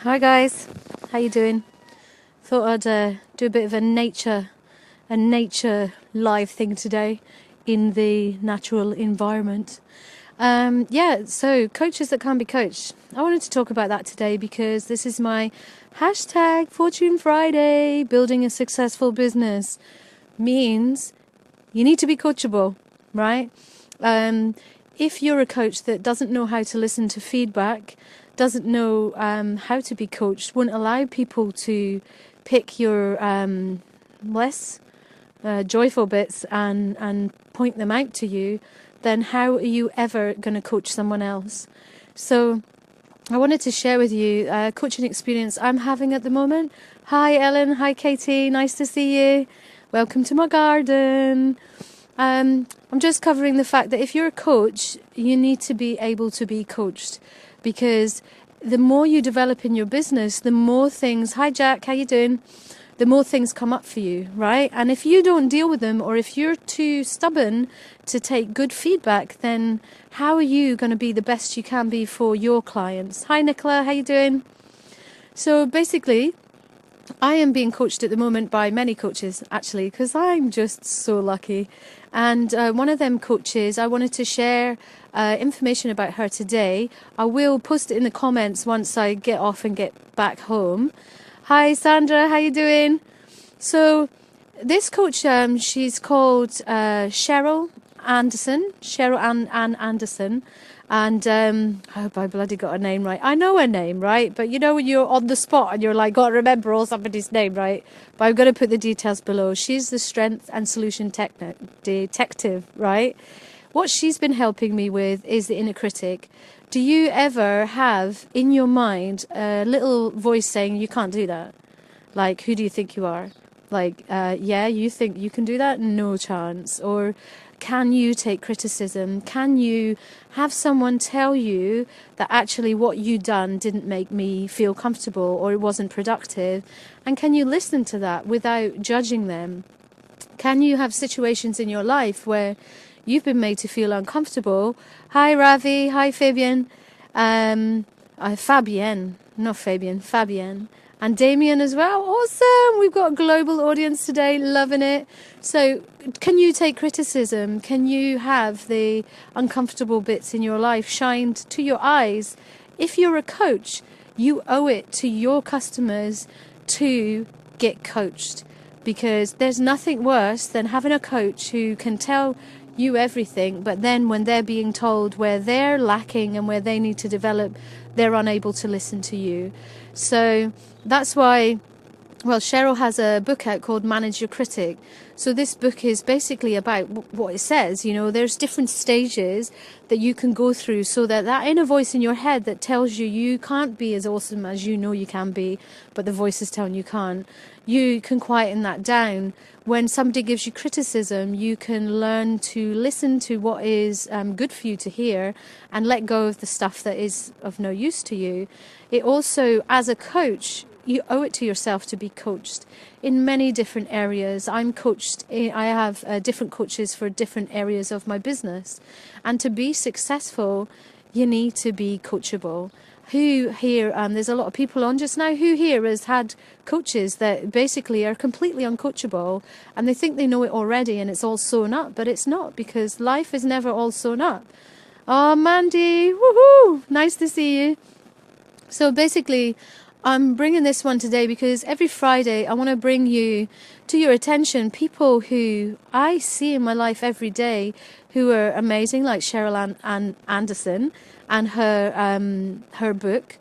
Hi guys, how you doing? Thought I'd do a bit of a nature live thing today in the natural environment. So coaches that can't be coached. I wanted to talk about that today because this is my hashtag Fortune Friday. Building a successful business means you need to be coachable, right? If you're a coach that doesn't know how to listen to feedback, doesn't know how to be coached, won't allow people to pick your less joyful bits and point them out to you, then how are you ever going to coach someone else? So I wanted to share with you a coaching experience I'm having at the moment. Hi Ellen, hi Katie, nice to see you. Welcome to my garden. I'm just covering the fact that if you're a coach, you need to be able to be coached, because the more you develop in your business, the more things, hi Jack, how you doing? The more things come up for you, right? And if you don't deal with them, or if you're too stubborn to take good feedback, then how are you going to be the best you can be for your clients? Hi Nicola, how you doing? So basically, I am being coached at the moment by many coaches, actually, because I'm just so lucky. And one of them coaches, I wanted to share information about her today. I will post it in the comments once I get off and get back home. Hi Sandra, how you doing? So this coach, she's called Cheryl Anderson, Cheryl Ann Anderson. And I hope I bloody got her name right. I know her name, right? But you know when you're on the spot and you're like, got to remember all somebody's name, right? But I'm going to put the details below. She's the strength and solution detective, right? What she's been helping me with is the inner critic. Do you ever have in your mind a little voice saying, you can't do that? Like, who do you think you are? Like, yeah, you think you can do that? No chance. Or can you take criticism? Can you have someone tell you that actually what you done didn't make me feel comfortable or it wasn't productive? And can you listen to that without judging them? Can you have situations in your life where you've been made to feel uncomfortable? Hi Ravi, hi Fabian. Fabienne, not Fabian, Fabienne. And Damien as well. Awesome. We've got a global audience today. Loving it. So can you take criticism? Can you have the uncomfortable bits in your life shined to your eyes? If you're a coach, you owe it to your customers to get coached, because there's nothing worse than having a coach who can tell you everything, but then when they're being told where they're lacking and where they need to develop, they're unable to listen to you. So that's why, well, Cheryl has a book out called Manage Your Critic. So this book is basically about what it says. You know, there's different stages that you can go through so that that inner voice in your head that tells you you can't be as awesome as you know you can be, but the voice is telling you can't. You can quieten that down. When somebody gives you criticism, you can learn to listen to what is good for you to hear and let go of the stuff that is of no use to you. It also, as a coach, you owe it to yourself to be coached in many different areas. I have different coaches for different areas of my business. And to be successful, you need to be coachable. Who here, there's a lot of people on just now, who here has had coaches that basically are completely uncoachable and they think they know it already and it's all sewn up, but it's not, because life is never all sewn up. Oh, Mandy, woohoo, nice to see you. So basically, I'm bringing this one today because every Friday I want to bring you to your attention people who I see in my life every day who are amazing, like Cheryl Ann Anderson and her book,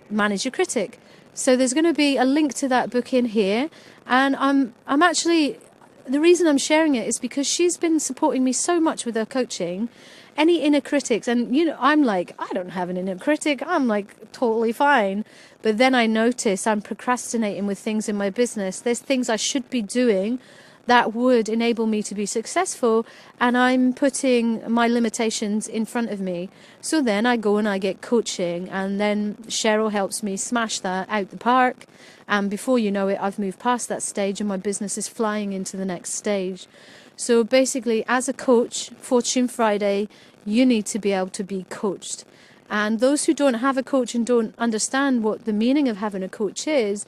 Manage Your Critic. So there's going to be a link to that book in here, and I'm actually, the reason I'm sharing it is because she's been supporting me so much with her coaching. Any inner critics, and you know, I'm like, I don't have an inner critic, I'm like totally fine. But then I notice I'm procrastinating with things in my business. There's things I should be doing that would enable me to be successful, and I'm putting my limitations in front of me. So then I go and I get coaching, and then Cheryl helps me smash that out the park, and before you know it, I've moved past that stage and my business is flying into the next stage. So basically, as a coach, Fortune Friday, you need to be able to be coached. And those who don't have a coach and don't understand what the meaning of having a coach is,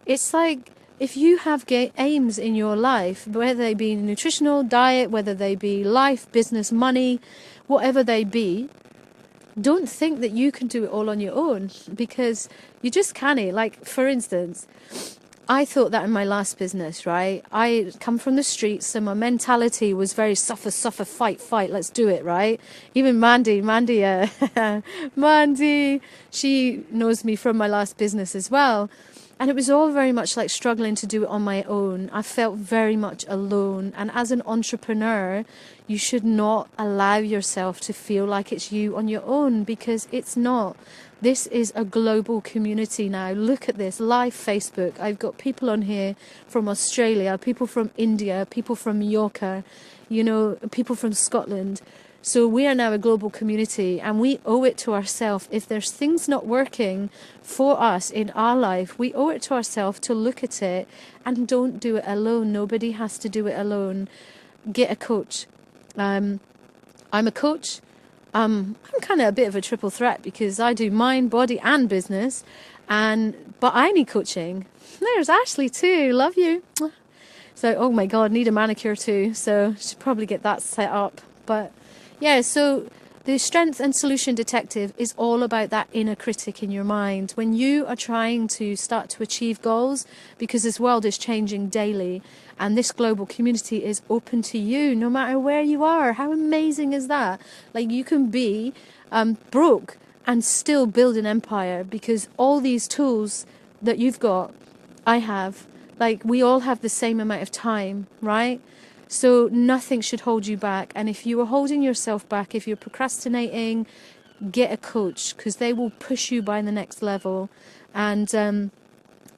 it's like if you have aims in your life, whether they be nutritional, diet, whether they be life, business, money, whatever they be, don't think that you can do it all on your own, because you just can't. Like, for instance, I thought that in my last business, right? I come from the streets, so my mentality was very suffer, fight, let's do it, right? Even Mandy, Mandy, she knows me from my last business as well. And it was all very much like struggling to do it on my own. I felt very much alone. And as an entrepreneur, you should not allow yourself to feel like it's you on your own, because it's not. This is a global community now. Look at this, live Facebook. I've got people on here from Australia, people from India, people from Mallorca, people from Scotland. So we are now a global community, and we owe it to ourselves. If there's things not working for us in our life, we owe it to ourselves to look at it and don't do it alone. Nobody has to do it alone. Get a coach. I'm a coach. I'm kind of a bit of a triple threat, because I do mind, body and business, but I need coaching. There's Ashley too, love you. So, oh my God, need a manicure too, so should probably get that set up. But yeah, so the Strength and Solution Detective is all about that inner critic in your mind. When you are trying to start to achieve goals, because this world is changing daily, and this global community is open to you no matter where you are. How amazing is that? Like, you can be broke and still build an empire, because all these tools that you've got, I have, like, we all have the same amount of time, right? So nothing should hold you back. And if you are holding yourself back, if you're procrastinating, get a coach, because they will push you by the next level. And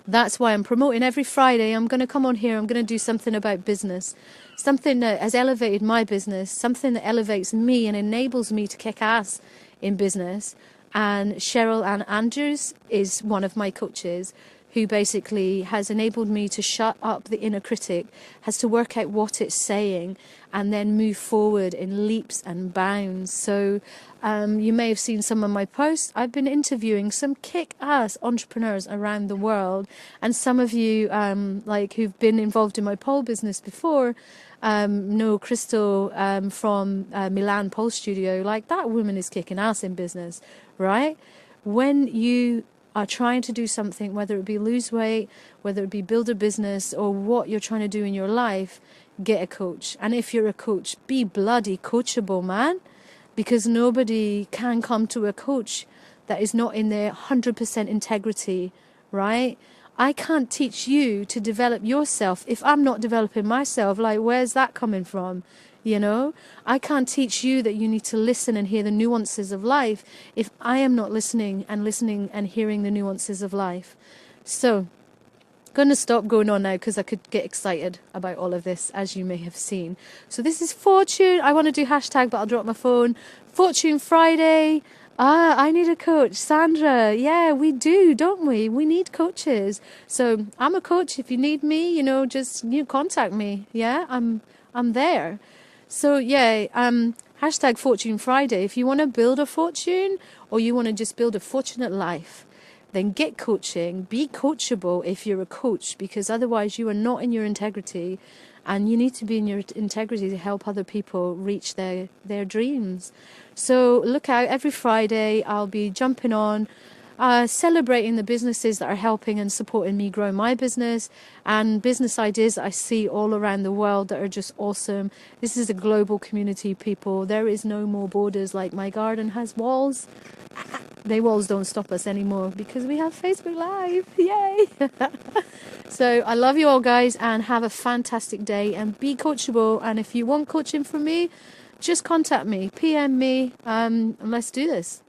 that's why I'm promoting every Friday. I'm going to come on here. I'm going to do something about business, something that has elevated my business, something that elevates me and enables me to kick ass in business. And Cheryl Ann Andrews is one of my coaches, who basically has enabled me to shut up the inner critic, has to work out what it's saying, and then move forward in leaps and bounds. So you may have seen some of my posts. I've been interviewing some kick-ass entrepreneurs around the world, and some of you who've been involved in my pole business before know Crystal from Milan Pole Studio. Like, that woman is kicking ass in business, right? When you are trying to do something, whether it be lose weight, whether it be build a business, or what you're trying to do in your life, get a coach. And if you're a coach, be bloody coachable, man, because nobody can come to a coach that is not in their 100% integrity, right? I can't teach you to develop yourself if I'm not developing myself. Like, where's that coming from? I can't teach you that you need to listen and hear the nuances of life if I am not listening and hearing the nuances of life. So, I'm going to stop going on now, because I could get excited about all of this, as you may have seen. So this is Fortune. I want to do hashtag, but I'll drop my phone. Fortune Friday. I need a coach. Sandra, yeah, we do, don't we? We need coaches. So I'm a coach. If you need me, just contact me. Yeah, I'm there. So yeah, hashtag Fortune Friday. If you want to build a fortune, or you want to just build a fortunate life, then get coaching. Be coachable if you're a coach, because otherwise you are not in your integrity, and you need to be in your integrity to help other people reach their dreams. So look out, every Friday I'll be jumping on, celebrating the businesses that are helping and supporting me grow my business, and business ideas that I see all around the world that are just awesome. This is a global community, people. There is no more borders. Like, my garden has walls. They walls don't stop us anymore, because we have Facebook Live. Yay! So I love you all, guys, and have a fantastic day, and be coachable. And if you want coaching from me, just contact me, PM me, and let's do this.